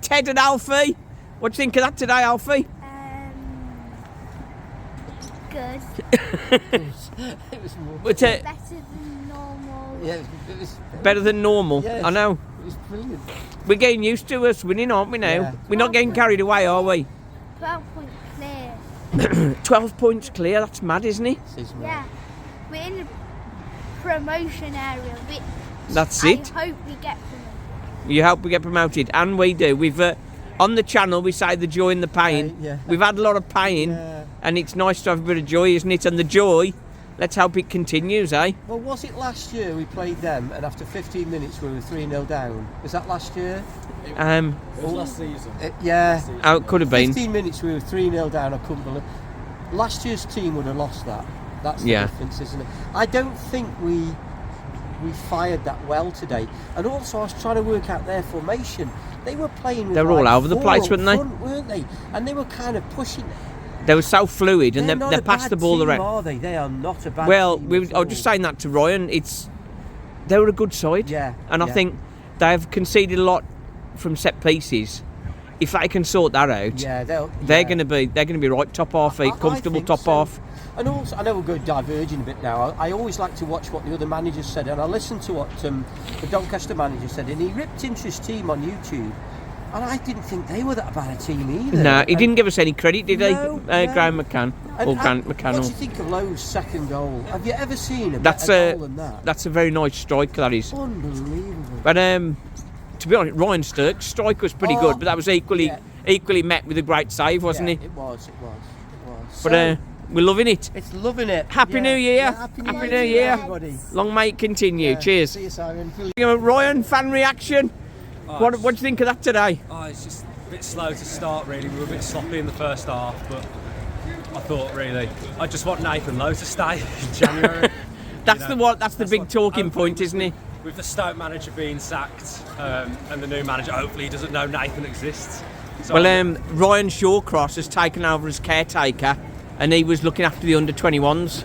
Ted and Alfie. What do you think of that today, Alfie? Good. It was more. Better than normal. Yeah, it was Better than normal. Yeah, I know. It was brilliant. We're getting used to us winning, aren't we now? Yeah. We're not getting carried away, are we? 12 point clear. 12 points clear. That's mad, isn't it? Yeah. We're in the promotion area, which That's it. I hope we get promoted. You hope we get promoted, and we do. We've on the channel we say the joy and the pain. Yeah. We've had a lot of pain, Yeah. and it's nice to have a bit of joy, isn't it? And the joy, let's hope it continues, eh? Well, was it last year we played them and after 15 minutes we were 3-0 down? Was that last year? It was last season. Yeah. Oh, it could have been. 15 minutes we were 3-0 down, I couldn't believe. Last year's team would have lost that. That's the difference, isn't it? I don't think we fired that well today. And also I was trying to work out their formation. They were playing with They were all over the place, weren't they? Weren't they? And they were kind of pushing. They were so fluid, and They're they not a passed bad the ball team, around. are they? They are not a bad Well, team. I at was all. just saying that to Ryan. They were a good side, and I think they have conceded a lot from set pieces. If they can sort that out, they're going to be right top half, comfortable think top so. half. And also, I know we're going diverging a bit now. I always like to watch what the other managers said, and I listened to what the Doncaster manager said, and he ripped into his team on YouTube. And I didn't think they were that bad a team either. No, he didn't give us any credit, did he? No. Graham McCann. Or Grant What McCannell. do you think of Lowe's second goal? Have you ever seen a That's better goal than that? That's a very nice strike, that is. Unbelievable. But to be honest, Ryan Sturck's strike was pretty good, but that was equally met with a great save, wasn't it? It was. But we're loving it. It's loving it. Happy New Year. Happy New Year. everybody. Long may it continue. Yeah. Cheers. See you, Simon. Ryan, fan reaction. What do you think of that today? It's just a bit slow to start, really. We were a bit sloppy in the first half, but I thought, really, I just want Nathan Lowe to stay in January. That's the big talking point, isn't it? With the Stoke manager being sacked and the new manager, hopefully he doesn't know Nathan exists. So Ryan Shawcross has taken over as caretaker, and he was looking after the under-21s.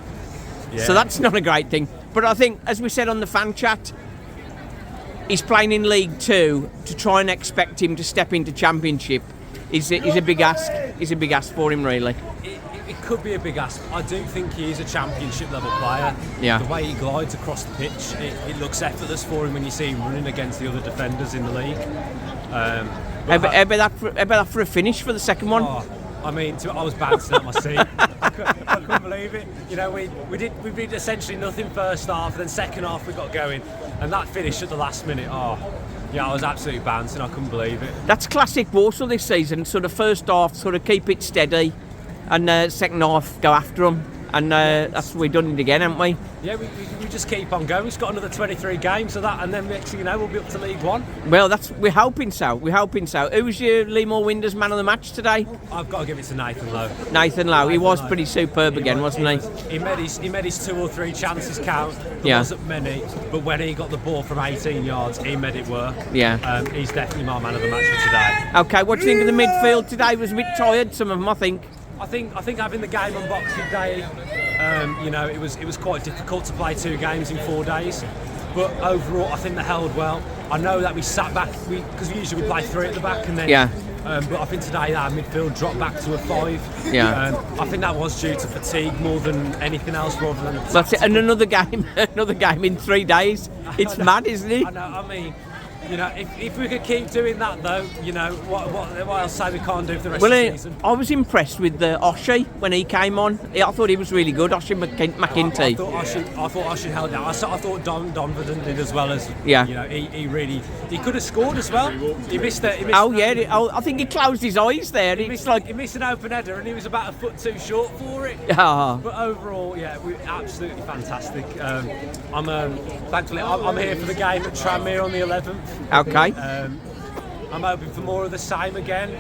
Yeah. So that's not a great thing. But I think, as we said on the fan chat, he's playing in League Two. To try and expect him to step into Championship is a big ask. Is a big ask for him, really. It could be a big ask. I do think he is a Championship level player. Yeah. The way he glides across the pitch, it looks effortless for him when you see him running against the other defenders in the league. How about that for a finish for the second one? I mean, I was bouncing out my seat. I couldn't believe it. You know, we did essentially nothing first half, then second half we got going, and that finish at the last minute. I was absolutely bouncing. I couldn't believe it. That's classic Walsall this season. Sort of first half, sort of keep it steady, and second half go after them, and that's what we've done it again, haven't we? Yeah, we just keep on going. We've got another 23 games of that, and then next thing you know, we'll be up to League One. Well, we're hoping so. Who was your Leemore Winders man of the match today? I've got to give it to Nathan Lowe. Nathan Lowe. He was pretty superb again, wasn't he? He made his 2 or 3 chances count. There wasn't many, but when he got the ball from 18 yards, he made it work. Yeah. He's definitely my man of the match for today. Okay, what do you think of the midfield today? Was a bit tired, some of them, I think. I think having the game on Boxing Day, it was quite difficult to play 2 games in 4 days. But overall, I think they held well. I know that we sat back because usually we play 3 at the back, and then. But I think today our midfield dropped back to a 5. Yeah. I think that was due to fatigue more than anything else, rather than. That's it. And another game in 3 days. It's mad, isn't it? I know. I mean. If we could keep doing that, though, what else say we can't do for the rest of the season? I was impressed with Oshie when he came on. I thought he was really good, Oshie McInty. I thought Oshie held out. I thought Donverden did as well as. Yeah. He could have scored as well. He missed it. I think he closed his eyes there. He missed an open header, and he was about a foot too short for it. Yeah. But overall, we're absolutely fantastic. Thankfully, I'm here for the game at Tranmere on the 11th. Okay. I'm hoping for more of the same again.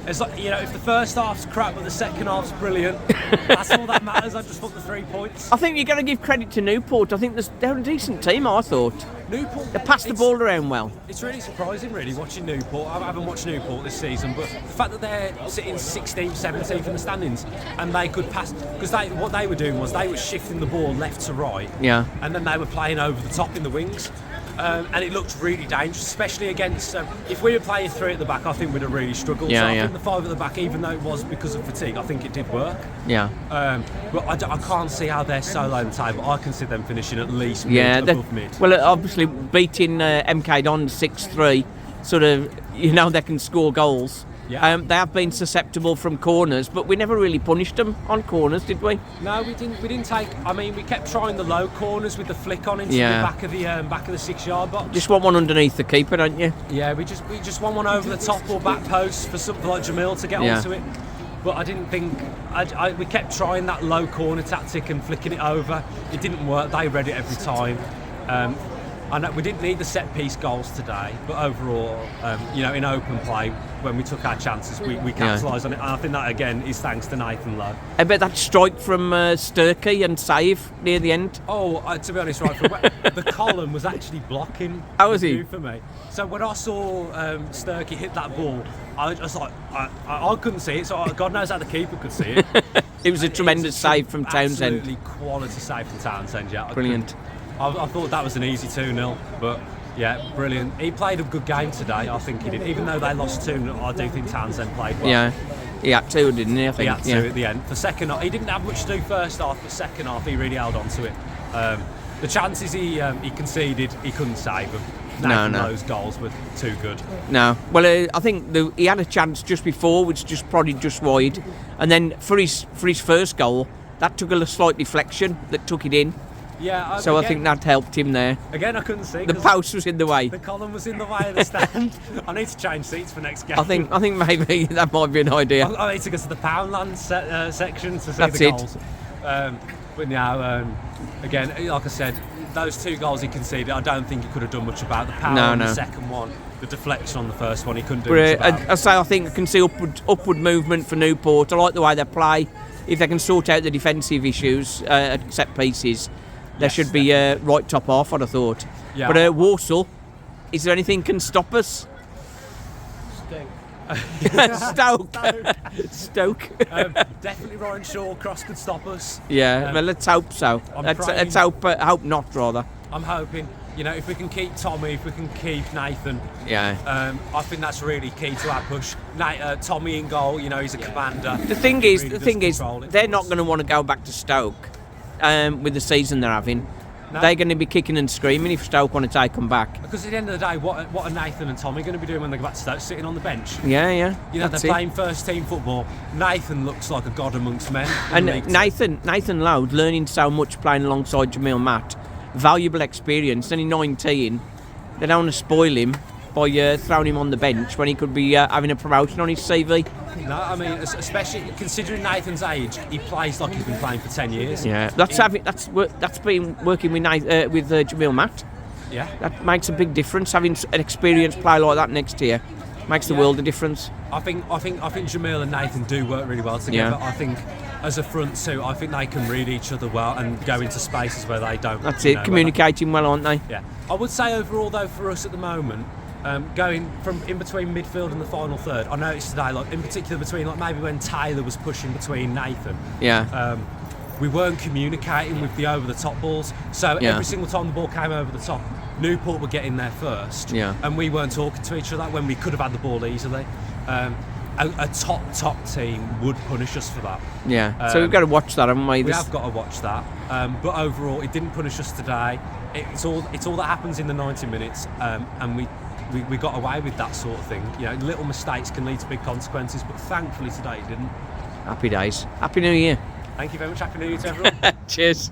If the first half's crap but the second half's brilliant, that's all that matters. I just want the 3 points. I think you've got to give credit to Newport. I think they're a decent team, I thought. Newport. They passed the ball around well. It's really surprising, really, watching Newport. I haven't watched Newport this season, but the fact that they're sitting 16th, 17th in the standings, and they could pass, because what they were doing was they were shifting the ball left to right, yeah, and then they were playing over the top in the wings. And it looked really dangerous, especially against. If we were playing 3 at the back, I think we'd have really struggled. Yeah, so I think the 5 at the back, even though it was because of fatigue, I think it did work. Yeah. But I can't see how they're so low in the table. I can see them finishing at least mid, above mid. Well, obviously beating MK Don 6-3, sort of, they can score goals. Yeah. They have been susceptible from corners, but we never really punished them on corners, did we? No, we didn't. We didn't take. I mean, we kept trying the low corners with the flick on into the back of the 6-yard box. Just want one underneath the keeper, don't you? Yeah, we just want one over the top or back post for something like Jamil to get onto it. But I didn't think. We kept trying that low corner tactic and flicking it over. It didn't work. They read it every time. I know we didn't need the set piece goals today, but overall, in open play, when we took our chances, we capitalised on it. And I think that again is thanks to Nathan Lowe. I bet that strike from Sturkey and save near the end. Oh, to be honest, right, the column was actually blocking. How was he? For me. So when I saw Sturkey hit that ball, I was like, I couldn't see it. So God knows how the keeper could see it. It was a tremendous save from Townsend. Absolutely quality save from Townsend. Yeah, brilliant. I thought that was an easy 2-0, but yeah, brilliant. He played a good game today, I think he did. Even though they lost 2-0, I do think Townsend played well. Yeah, he had to, didn't he? I think. He had to at the end. The second half, he didn't have much to do first half, but second half he really held on to it. The chances he conceded, he couldn't save them. Nathan Lowe's goals were too good. No. Well, I think he had a chance just before, which probably just wide. And then for his first goal, that took a slight deflection that took it in. Yeah, so I think that helped him there. Again, I couldn't see. The post was in the way. The column was in the way of the stand. I need to change seats for next game. I think maybe that might be an idea. I need to go to the Poundland section to see That's the goals. But now, again, like I said, those 2 goals he conceded, I don't think he could have done much about. The power on the second one, the deflection on the first one, he couldn't do much about. I think I can see upward movement for Newport. I like the way they play. If they can sort out the defensive issues at set pieces, they should be right top half, I'd have thought. Yeah. But Walsall, is there anything can stop us? Stoke. Definitely Ryan Shawcross could stop us. Yeah, well, let's hope so. Let's hope not, rather. I'm hoping, if we can keep Tommy, if we can keep Nathan. Yeah. I think that's really key to our push. Tommy in goal, he's a commander. The thing is, they're not going to want to go back to Stoke with the season they're having. No. They're going to be kicking and screaming if Stoke want to take them back. Because at the end of the day, what are Nathan and Tommy going to be doing when they go back to Stoke? Sitting on the bench. Yeah. They're playing first team football. Nathan looks like a god amongst men. And Nathan Lowe learning so much playing alongside Jamil Matt. Valuable experience. Only 19. They don't want to spoil him by throwing him on the bench when he could be having a promotion on his CV. No, I mean, especially considering Nathan's age, he plays like he's been playing for 10 years. Yeah, that's been working with Jamil Matt. Yeah, that makes a big difference. Having an experienced player like that next to you makes the world a difference. I think Jamil and Nathan do work really well together. Yeah. I think as a front two, I think they can read each other well and go into spaces where they don't. That's it. Communicating well, aren't they? Yeah. I would say overall though, for us at the moment. Going from in between midfield and the final third, I noticed today, like in particular between maybe when Taylor was pushing between Nathan, we weren't communicating with the over the top balls. So every single time the ball came over the top, Newport were getting there first, and we weren't talking to each other when we could have had the ball easily. A top team would punish us for that. Yeah. So we've got to watch that, haven't we? We have got to watch that. But overall, it didn't punish us today. It's all that happens in the 90 minutes, and we got away with that sort of thing. Little mistakes can lead to big consequences, but thankfully today it didn't. Happy days. Happy New Year. Thank you very much. Happy New Year to everyone. Cheers.